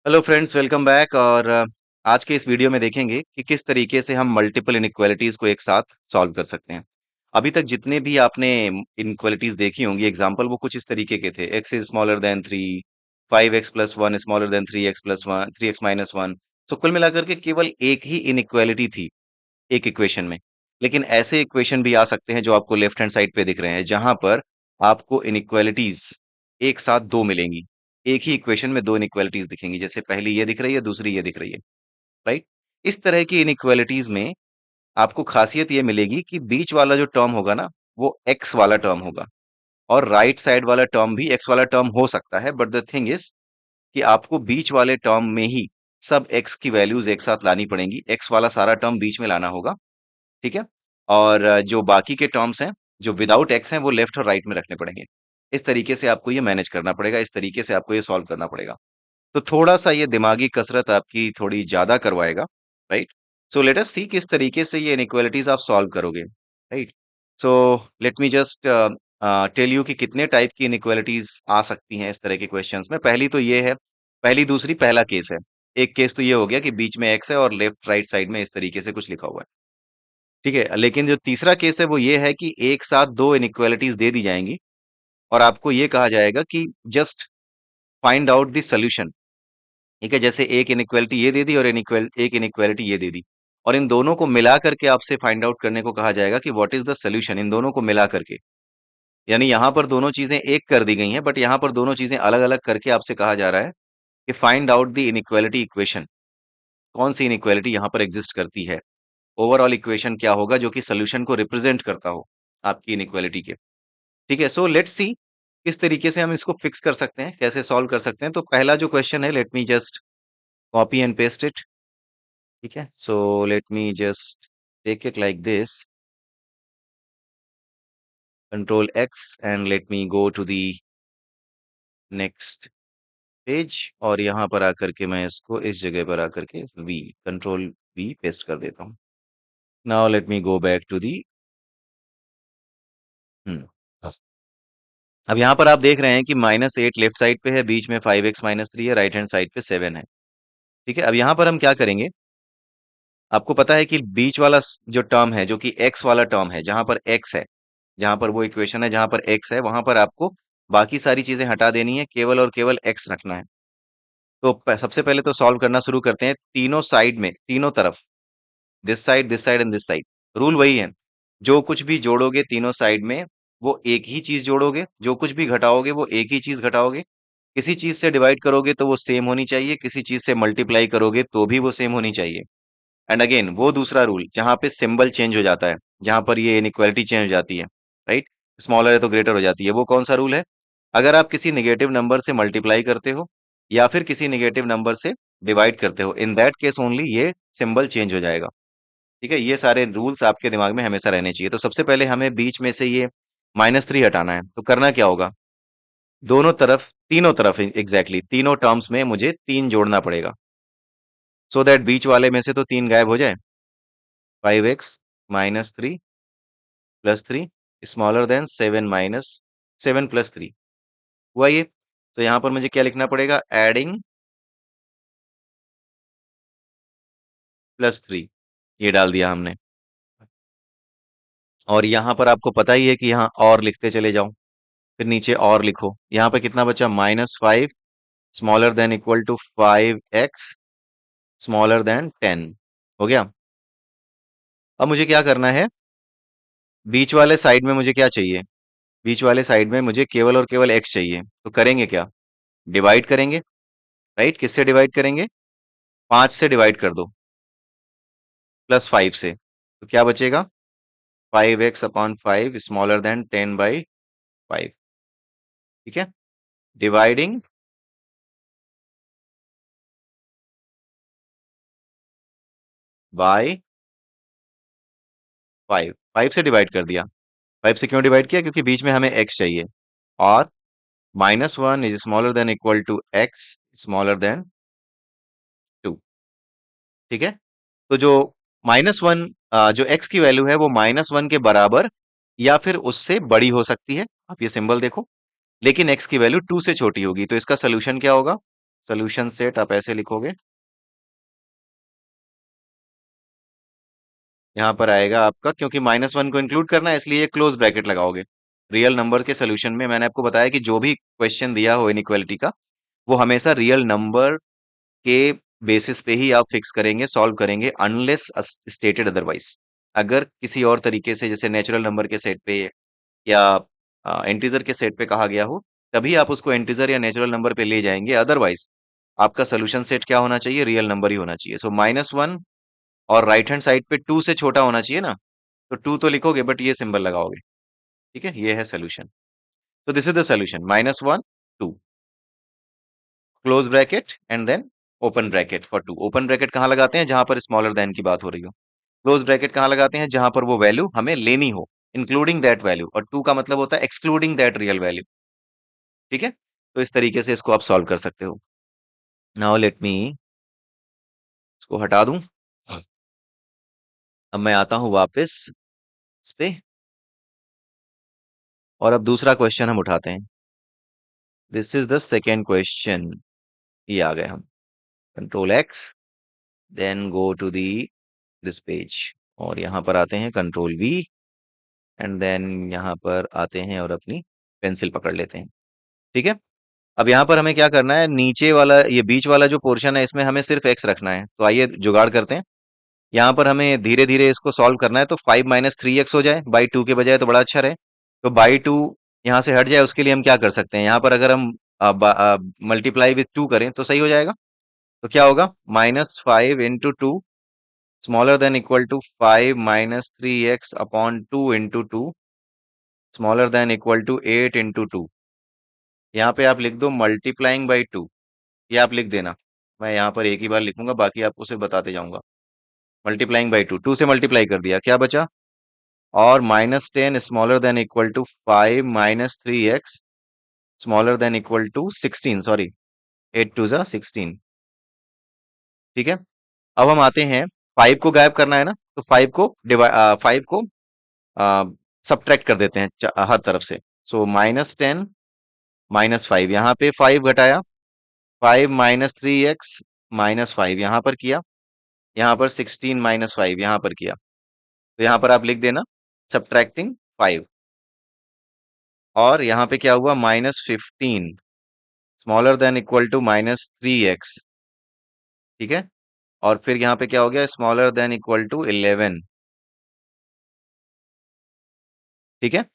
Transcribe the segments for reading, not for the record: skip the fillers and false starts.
Hello friends, welcome back. और आज के इस वीडियो में देखेंगे कि किस तरीके से हम मल्टीपल इनइक्वालिटीज को एक साथ सॉल्व कर सकते हैं। अभी तक जितने भी आपने इनइक्वालिटीज देखी होंगी एग्जांपल, वो कुछ इस तरीके के थे। X is smaller then 3, 5x+1 smaller than 3x+1, 3x-1। तो कुल मिलाकर के केवल एक ही इनइक्वालिटी थी एक इक्वेशन में। लेकिन ऐसे इक्वेशन भी आ सकते हैं जो आपको लेफ्ट हैंड साइड पे दिख रहे हैं, जहां पर आपको इनइक्वालिटीज एक साथ दो मिलेंगी। एक ही इक्वेशन में दो इनइक्वालिटीज दिखेंगी, जैसे पहली ये दिख रही है, दूसरी ये दिख रही है। राइट। इस तरह की इनइक्वालिटीज में आपको खासियत ये मिलेगी कि बीच वाला जो टर्म होगा ना, वो एक्स वाला टर्म होगा। और राइट साइड वाला टर्म भी एक्स वाला टर्म हो सकता है, बट द थिंग इज कि आपको बीच वाले टर्म में ही सब एक्स की वैल्यूज एक साथ लानी पड़ेंगी। एक्स वाला सारा टर्म बीच में लाना होगा। ठीक है। और जो बाकी के टर्म्स हैं, जो विदाउट एक्स हैं, वो लेफ्ट और राइट में रखने पड़ेंगे। इस तरीके से आपको ये मैनेज करना पड़ेगा, इस तरीके से आपको ये सॉल्व करना पड़ेगा। तो थोड़ा सा ये दिमागी कसरत आपकी थोड़ी ज्यादा करवाएगा। राइट। सो लेट अस सी किस तरीके से ये इनइक्वालिटीज आप सॉल्व करोगे। Right. So let me just tell you कि कितने टाइप की इनइक्वालिटीज आ सकती हैं इस तरह के क्वेश्चंस में। पहली तो ये है, पहली दूसरी पहला केस है। एक केस तो ये हो गया कि बीच में एक्स है और लेफ्ट राइट साइड में इस तरीके से कुछ लिखा हुआ है। ठीक है। लेकिन जो तीसरा केस है वो ये है कि एक साथ दो इनइक्वालिटीज दे दी जाएंगी और आपको ये कहा जाएगा कि just find out the solution. ठीक है। जैसे एक इनइक्वालिटी ये दे दी और एक इनइक्वालिटी ये दे दी, और इन दोनों को मिला करके आपसे फाइंड आउट करने को कहा जाएगा कि what is the solution in दोनों को मिला करके। यानी यहां पर दोनों चीजें एक कर दी गई हैं, बट यहां पर दोनों चीजें अलग अलग करके आपसे कहा जा रहा है कि find out the inequality equation. कौन सी इनइक्वालिटी यहां पर एग्जिस्ट करती है, ओवरऑल इक्वेशन क्या होगा जो कि सोल्यूशन को रिप्रेजेंट करता हो आपकी इनइक्वालिटी के। ठीक है। सो लेट्स सी किस तरीके से हम इसको फिक्स कर सकते हैं, कैसे सॉल्व कर सकते हैं। तो पहला जो क्वेश्चन है, let me just copy and paste it. ठीक है। So let me just take it like this, control X, and let me go to the next page. और यहां पर आकर के मैं इसको इस जगह पर आकर के वी, कंट्रोल वी पेस्ट कर देता हूं। Now let me go back to the. अब यहां पर आप देख रहे हैं कि -8 लेफ्ट साइड पे है, बीच में 5x-3 है, राइट हैंड साइड पे 7 है। ठीक है। अब यहां पर हम क्या करेंगे, आपको पता है कि बीच वाला जो टर्म है, जो कि x वाला टर्म है, जहां पर x है, जहां पर वो इक्वेशन है जहां पर x है, वहां पर आपको बाकी सारी चीजें हटा देनी है, केवल और केवल x रखना है। तो सबसे पहले तो सॉल्व करना शुरू करते हैं। तीनों साइड में, तीनों तरफ, this side and this side, rule वही है। जो कुछ भी जोड़ोगे तीनों साइड में, वो एक ही चीज जोड़ोगे। जो कुछ भी घटाओगे वो एक ही चीज घटाओगे। किसी चीज से डिवाइड करोगे तो वो सेम होनी चाहिए, किसी चीज से मल्टीप्लाई करोगे तो भी वो सेम होनी चाहिए। एंड अगेन वो दूसरा रूल जहां पे सिंबल चेंज हो जाता है, जहां पर ये इनइक्वालिटी चेंज हो जाती है, राइट, स्मॉलर है तो ग्रेटर हो जाती है, वो कौन सा रूल है? अगर आप किसी नेगेटिव नंबर से मल्टीप्लाई करते हो या फिर किसी नेगेटिव नंबर से डिवाइड करते हो, इन दैट केस ओनली ये सिंबल चेंज हो जाएगा। ठीक है। ये सारे रूल्स आपके दिमाग में हमेशा रहने चाहिए। तो सबसे पहले हमें बीच में से ये -3 हटाना है। तो करना क्या होगा, दोनों तरफ, तीनों तरफ, एग्जैक्टली तीनों टर्म्स में मुझे 3 जोड़ना पड़ेगा, सो दैट बीच वाले में से तो 3 गायब हो जाए। 5x-3 प्लस 3 स्मॉलर देन 7 - 7 + 3 हुआ ये। तो यहां पर मुझे क्या लिखना पड़ेगा, एडिंग +3, ये डाल दिया हमने। और यहां पर आपको पता ही है कि यहाँ और लिखते चले जाओ, फिर नीचे और लिखो। यहाँ पे कितना बचा, -5 smaller than equal to 5x smaller than 10। हो गया। अब मुझे क्या करना है, बीच वाले साइड में मुझे क्या चाहिए, बीच वाले साइड में मुझे केवल और केवल x चाहिए। तो करेंगे क्या, डिवाइड करेंगे। राइट। किससे डिवाइड करेंगे, 5 से डिवाइड कर दो, +5 से। तो क्या बचेगा, 5x/5 स्मॉलर देन 10/5। ठीक है। डिवाइडिंग बाय 5, 5 से डिवाइड कर दिया। 5 से क्यों डिवाइड किया, क्योंकि बीच में हमें x चाहिए। और -1 is smaller than equal to x smaller than 2। ठीक है। तो जो -1, जो x की वैल्यू है वो -1 के बराबर या फिर उससे बड़ी हो सकती है, आप ये सिंबल देखो। लेकिन x की वैल्यू 2 से छोटी होगी, तो इसका सोल्यूशन क्या होगा, सोल्यूशन सेट आप ऐसे लिखोगे, यहाँ पर आएगा आपका, क्योंकि -1 को इंक्लूड करना है इसलिए क्लोज ब्रैकेट लगाओगे। रियल नंबर के सोल्यूशन में मैंने आपको बताया कि जो भी क्वेश्चन दिया हो इनइक्वालिटी का, वो हमेशा रियल नंबर के बेसिस पे ही आप फिक्स करेंगे, सॉल्व करेंगे, अनलेस स्टेटेड अदरवाइज। अगर किसी और तरीके से, जैसे नेचुरल नंबर के सेट पे या इंटीजर के सेट पे कहा गया हो, तभी आप उसको इंटीजर या नेचुरल नंबर पे ले जाएंगे। अदरवाइज आपका सोल्यूशन सेट क्या होना चाहिए? रियल नंबर ही होना चाहिए। सो -1 और राइट हैंड साइड पे 2 से छोटा होना चाहिए ना, तो 2 तो लिखोगे बट ये सिंबल लगाओगे। ठीक है, ये है सोल्यूशन। तो this is the solution, -1 2 close bracket and then open bracket for 2। Open bracket कहाँ लगाते हैं? जहां पर स्मॉलर देन की बात हो रही हो। क्लोज ब्रैकेट कहाँ लगाते हैं? जहां पर वो वैल्यू हमें लेनी हो, इंक्लूडिंग दैट वैल्यू। और 2 का मतलब होता है एक्सक्लूडिंग दैट रियल वैल्यू। ठीक है, तो इस तरीके से इसको आप सॉल्व कर सकते हो। नाउ लेट मी इसको हटा दूं। अब मैं आता हूं वापस इस पे, और अब दूसरा क्वेश्चन हम उठाते हैं। This is the second question. ये आ गए हम, control X, then go to the this page, और यहाँ पर आते हैं कंट्रोल वी, एंड देन यहाँ पर आते हैं और अपनी पेंसिल पकड़ लेते हैं। ठीक है, अब यहाँ पर हमें क्या करना है? नीचे वाला, ये बीच वाला जो पोर्शन है, इसमें हमें सिर्फ एक्स रखना है। तो आइए जुगाड़ करते हैं। यहाँ पर हमें धीरे धीरे इसको सॉल्व करना है। तो 5 - 3x हो जाए बाई 2 के बजाय, तो बड़ा अच्छा रहे। तो बाई 2 यहाँ से हट जाए, उसके लिए हम क्या कर सकते हैं? यहाँ पर अगर हम मल्टीप्लाई विथ 2 करें तो सही हो जाएगा। तो क्या होगा? -5 × 2 smaller than equal to 5 - 3x/2 × 2 smaller than equal to 8 × 2। यहाँ पे आप लिख दो मल्टीप्लाइंग बाई 2। ये आप लिख देना, मैं यहाँ पर एक ही बार लिखूंगा, बाकी आपको सिर्फ बताते जाऊंगा। मल्टीप्लाइंग बाई 2, 2 से मल्टीप्लाई कर दिया, क्या बचा? और -10 smaller than equal to 5 - 3x smaller than equal to 16, sorry, 8 × 2 = 16। ठीक है, अब हम आते हैं, 5 को गायब करना है ना, तो 5 को सब्ट्रैक्ट कर देते हैं हर तरफ से। सो -10 -5, यहाँ पे 5 घटाया, 5 - 3x - 5 यहाँ पर किया, यहाँ पर 16 - 5 यहाँ पर किया। तो यहाँ पर आप लिख देना सब्ट्रैक्टिंग 5। और यहाँ पे क्या हुआ? -15 smaller than equal to -3x। ठीक है, और फिर यहाँ पे क्या हो गया? Smaller than equal to 11। ठीक है,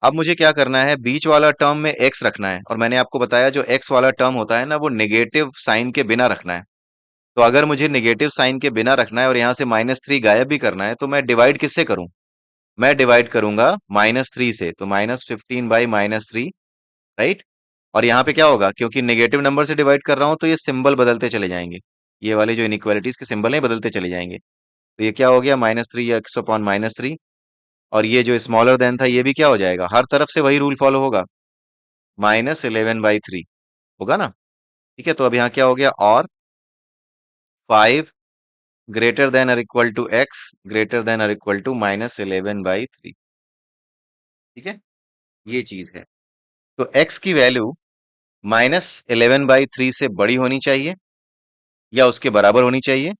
अब मुझे क्या करना है? बीच वाला टर्म में x रखना है, और मैंने आपको बताया जो x वाला टर्म होता है ना, वो नेगेटिव साइन के बिना रखना है। तो अगर मुझे नेगेटिव साइन के बिना रखना है और यहाँ से -3 गायब भी करना है, तो मैं डिवाइड किससे करूं? मैं डिवाइड करूंगा -3 से। तो -15/-3, राइट। और यहाँ पे क्या होगा? क्योंकि नेगेटिव नंबर से डिवाइड कर रहा हूं, तो ये सिंबल बदलते चले जाएंगे। ये वाले जो इनइक्वालिटीज के सिंबल हैं बदलते चले जाएंगे। तो ये क्या हो गया? -3 या x/-3। और ये जो स्मॉलर देन था, ये भी क्या हो जाएगा? हर तरफ से वही रूल फॉलो होगा, -11/3 होगा ना। ठीक है, तो अब यहाँ क्या हो गया? और 5 ग्रेटर देन और equal to x greater than और इक्वल टू -11/3। ठीक है, ये चीज है। तो x की वैल्यू -11/3 से बड़ी होनी चाहिए या उसके बराबर होनी चाहिए,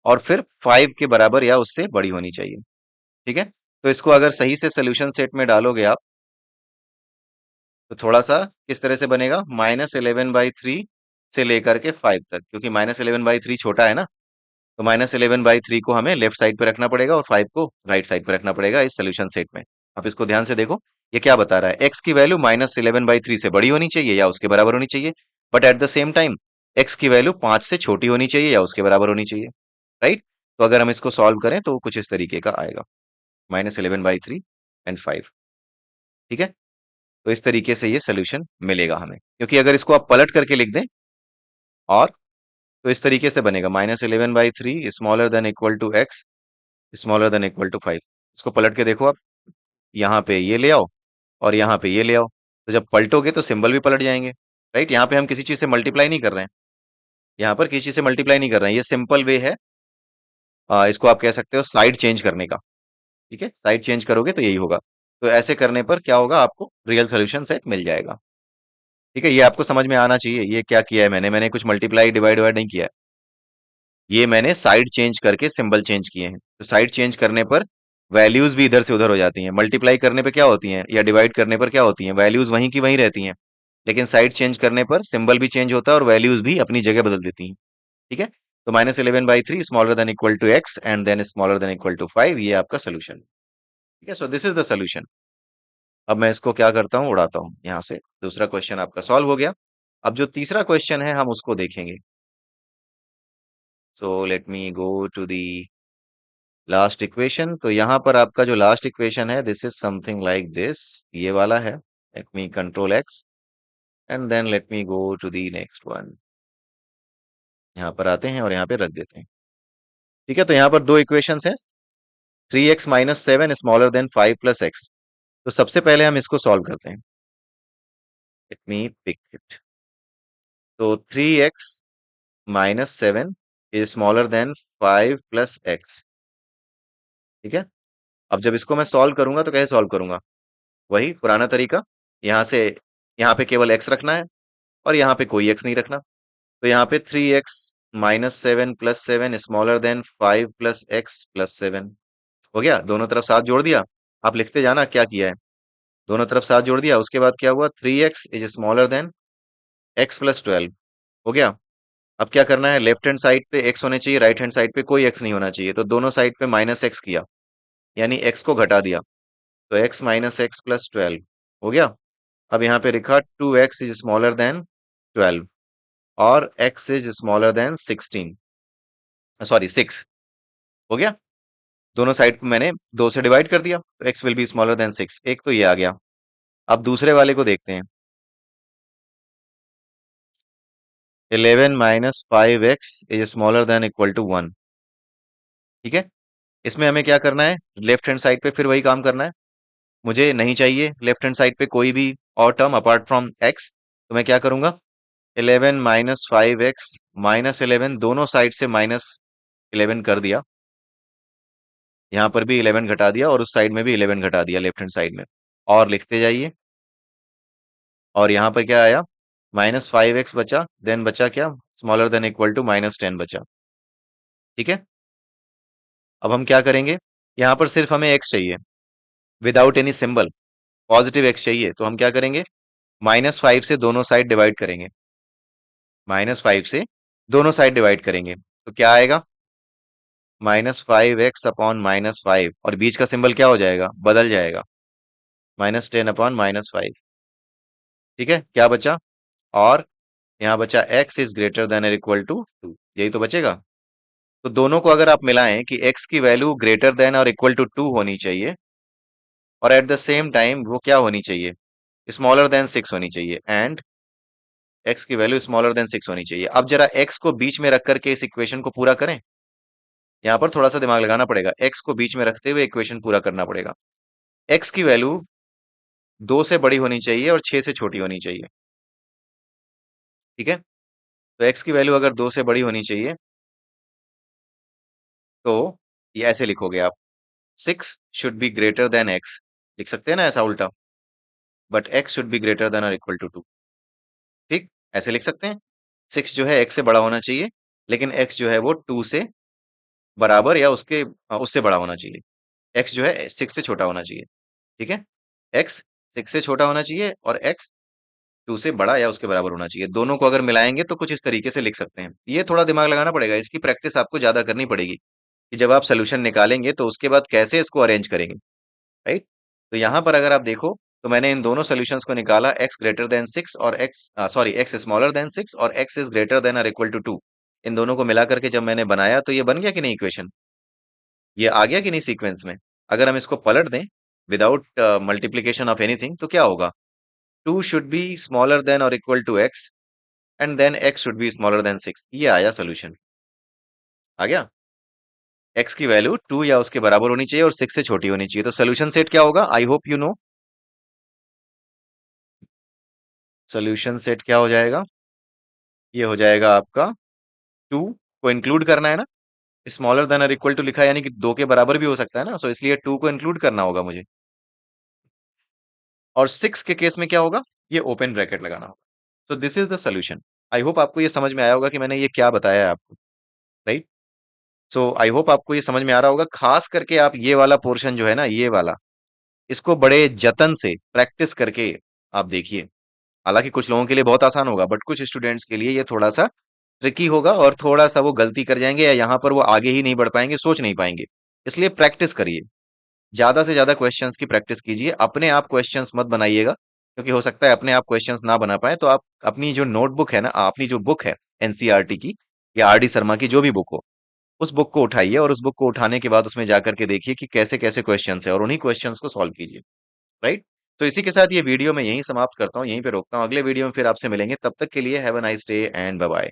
और फिर 5 के बराबर या उससे बड़ी होनी चाहिए। ठीक है, तो इसको अगर सही से सोल्यूशन सेट में डालोगे आप, तो थोड़ा सा किस तरह से बनेगा? -11/3 से लेकर के 5 तक, क्योंकि -11/3 छोटा है ना, तो -11/3 को हमें लेफ्ट साइड पे रखना पड़ेगा और 5 को राइट साइड पे रखना पड़ेगा इस सोल्यूशन सेट में। आप इसको ध्यान से देखो, ये क्या बता रहा है? एक्स की वैल्यू -11/3 से बड़ी होनी चाहिए या उसके बराबर होनी चाहिए, but at the same time x की वैल्यू 5 से छोटी होनी चाहिए या उसके बराबर होनी चाहिए, राइट। तो अगर हम इसको सॉल्व करें तो कुछ इस तरीके का आएगा, -11/3 एंड 5। ठीक है, तो इस तरीके से ये सोल्यूशन मिलेगा हमें, क्योंकि अगर इसको आप पलट करके लिख दें, और तो इस तरीके से बनेगा -11/3 smaller than equal to X smaller than equal to 5। इसको पलट के देखो आप, यहाँ पे ये ले आओ और यहाँ पे ये ले आओ, तो जब पलटोगे तो सिंबल भी पलट जाएंगे, राइट। यहाँ पे हम किसी चीज से मल्टीप्लाई नहीं कर रहे हैं, यहाँ पर किसी चीज से मल्टीप्लाई नहीं कर रहे हैं, ये सिंपल वे है। इसको आप कह सकते हो साइड चेंज करने का। ठीक है, साइड चेंज करोगे तो यही होगा। तो ऐसे करने पर क्या होगा? आपको रियल सोल्यूशन सेट मिल जाएगा। ठीक है, ये आपको समझ में आना चाहिए ये क्या किया है मैंने कुछ मल्टीप्लाई डिवाइड डिवाइड नहीं किया है। ये मैंने साइड चेंज करके सिंबल चेंज किए हैं। तो साइड चेंज करने पर वैल्यूज भी इधर से उधर हो जाती हैं। मल्टीप्लाई करने पे क्या होती हैं या डिवाइड करने पर क्या होती हैं, वैल्यूज वहीं की वहीं रहती हैं। लेकिन साइड चेंज करने पर सिंबल भी चेंज होता है और वैल्यूज भी अपनी जगह बदल देती हैं। ठीक है। तो -11/3 smaller than equal to X and then smaller than equal to 5, ये आपका सोल्यूशन। ठीक है, so this is the solution. अब मैं इसको क्या करता हूँ, उड़ाता हूँ यहाँ से। दूसरा क्वेश्चन आपका सॉल्व हो गया। अब जो तीसरा क्वेश्चन है हम उसको देखेंगे। So let me go to the last equation. तो यहाँ पर आपका जो लास्ट इक्वेशन है, this is something like this, ये वाला है। Let me control X and then let me go to the next one. यहाँ पर आते हैं और यहाँ पे रख देते हैं। ठीक है, तो यहाँ पर दो इक्वेशंस हैं। 3x - 7 smaller than 5 + x। तो सबसे पहले हम इसको सॉल्व करते हैं। Let me pick it. तो 3x - 7 is smaller then 5 + x। ठीक है। अब जब इसको मैं सॉल्व करूंगा तो कैसे सॉल्व करूंगा, वही पुराना तरीका। यहाँ से यहाँ पे केवल x रखना है और यहाँ पे कोई x नहीं रखना। तो यहाँ पे 3x - 7 + 7 स्मॉलर देन 5 + x + 7 हो गया। दोनों तरफ साथ जोड़ दिया। आप लिखते जाना क्या किया है। दोनों तरफ साथ जोड़ दिया, उसके बाद क्या हुआ, 3x is smaller then x + 12 हो गया। अब क्या करना है, लेफ्ट हैंड साइड पे x होने चाहिए, राइट हैंड साइड पे कोई x नहीं होना चाहिए। तो दोनों साइड पे -x किया, यानी x को घटा दिया। तो x - x + 12 हो गया। अब यहाँ पे लिखा 2x इज स्मॉलर देन 12 और x is smaller then 16, sorry 6 हो गया। दोनों साइड को मैंने 2 से डिवाइड कर दिया, तो x will be smaller than 6। एक तो ये आ गया। अब दूसरे वाले को देखते हैं। 11 - 5x is smaller than equal to 1। ठीक है। इसमें हमें क्या करना है, लेफ्ट हैंड साइड पे फिर वही काम करना है। मुझे नहीं चाहिए लेफ्ट हैंड साइड पे कोई भी और टर्म अपार्ट फ्रॉम x। तो मैं क्या करूंगा, 11 - 5x - 11, दोनों साइड से -11 कर दिया। यहाँ पर भी 11 घटा दिया और उस साइड में भी 11 घटा दिया लेफ्ट हैंड साइड में। और लिखते जाइए। और यहाँ पर क्या आया, -5x बचा, देन बचा क्या, स्मॉलर देन इक्वल टू -10 बचा। ठीक है। अब हम क्या करेंगे, यहाँ पर सिर्फ हमें x चाहिए without any symbol, positive x चाहिए। तो हम क्या करेंगे, -5 से दोनों साइड डिवाइड करेंगे। -5 से दोनों साइड डिवाइड करेंगे तो क्या आएगा, -5x/-5, और बीच का सिंबल क्या हो जाएगा, बदल जाएगा, -10/-5। ठीक है, क्या बचा, और यहाँ बचा x इज ग्रेटर देन और इक्वल टू 2, यही तो बचेगा। तो दोनों को अगर आप मिलाएं कि x की वैल्यू ग्रेटर देन और इक्वल टू 2 होनी चाहिए और एट द सेम टाइम वो क्या होनी चाहिए, स्मॉलर देन 6 होनी चाहिए, एंड x की वैल्यू स्मॉलर देन 6 होनी चाहिए। अब जरा x को बीच में रख करके इस इक्वेशन को पूरा करें। यहाँ पर थोड़ा सा दिमाग लगाना पड़ेगा, x को बीच में रखते हुए इक्वेशन पूरा करना पड़ेगा। x की वैल्यू 2 से बड़ी होनी चाहिए और 6 से छोटी होनी चाहिए। ठीक है। तो x की वैल्यू अगर 2 से बड़ी होनी चाहिए तो ये ऐसे लिखोगे आप, 6 should be greater than x। लिख सकते हैं ना ऐसा उल्टा, but x should be greater than और इक्वल टू 2। ठीक, ऐसे लिख सकते हैं। 6 जो है x से बड़ा होना चाहिए, लेकिन x जो है वो 2 से बराबर या उससे बड़ा होना चाहिए। x जो है 6 से छोटा होना चाहिए। ठीक है। x 6 से छोटा होना चाहिए और x 2 से बड़ा या उसके बराबर होना चाहिए। दोनों को अगर मिलाएंगे तो कुछ इस तरीके से लिख सकते हैं। ये थोड़ा दिमाग लगाना पड़ेगा, इसकी प्रैक्टिस आपको ज्यादा करनी पड़ेगी कि जब आप सोल्यूशन निकालेंगे तो उसके बाद कैसे इसको अरेंज करेंगे। राइट। तो यहाँ पर अगर आप देखो तो मैंने इन दोनों सोल्यूशंस को निकाला, x ग्रेटर देन 6 और x स्मॉलर देन 6 और x इज ग्रेटर देन और इक्वल टू 2। इन दोनों को मिला करके जब मैंने बनाया तो ये बन गया कि नहीं इक्वेशन, ये आ गया कि नहीं सीक्वेंस में। अगर हम इसको पलट दें विदाउट मल्टीप्लीकेशन ऑफ एनीथिंग तो क्या होगा, 2 शुड बी स्मॉलर देन और equal to x and then x should be smaller than 6। ये आया सोल्यूशन, आ गया। x की वैल्यू 2 या उसके बराबर होनी चाहिए और 6 से छोटी होनी चाहिए। तो सोल्यूशन सेट क्या होगा, I hope you know. Solution set क्या हो जाएगा, ये हो जाएगा आपका 2 को इंक्लूड करना है ना, स्मॉलर देन और इक्वल टू लिखा है यानी कि 2 के बराबर भी हो सकता है ना, सो इसलिए 2 को इंक्लूड करना होगा मुझे। और 6 के केस में क्या होगा, ये ओपन ब्रैकेट लगाना होगा। तो this is the solution. I hope आपको ये समझ में आया होगा कि मैंने ये क्या बताया है आपको, राइट? सो आई होप आपको ये समझ में आ रहा होगा। खास करके आप ये वाला पोर्शन जो है ना, ये वाला, इसको बड़े जतन से प्रैक्टिस करके आप देखिए। हालांकि कुछ लोगों के लिए बहुत आसान होगा, बट कुछ स्टूडेंट्स के लिए ये थोड़ा सा ट्रिकी होगा और थोड़ा सा वो गलती कर जाएंगे या यहाँ पर वो आगे ही नहीं बढ़ पाएंगे, सोच नहीं पाएंगे। इसलिए प्रैक्टिस करिए, ज्यादा से ज्यादा क्वेश्चंस की प्रैक्टिस कीजिए। अपने आप क्वेश्चंस मत बनाइएगा, क्योंकि हो सकता है अपने आप क्वेश्चंस ना बना पाए। तो आप अपनी जो नोटबुक है ना, अपनी जो बुक है एनसीईआरटी की या आर डी शर्मा की, जो भी बुक हो, उस बुक को उठाइए और उस बुक को उठाने के बाद उसमें जाकर के देखिए कि कैसे कैसे क्वेश्चंस है और उन्हीं क्वेश्चंस को सॉल्व कीजिए, राइट? तो इसी के साथ ये वीडियो मैं यहीं समाप्त करता हूँ, यहीं पे रोकता हूँ। अगले वीडियो में फिर आपसे मिलेंगे, तब तक के लिए have a nice day and bye bye.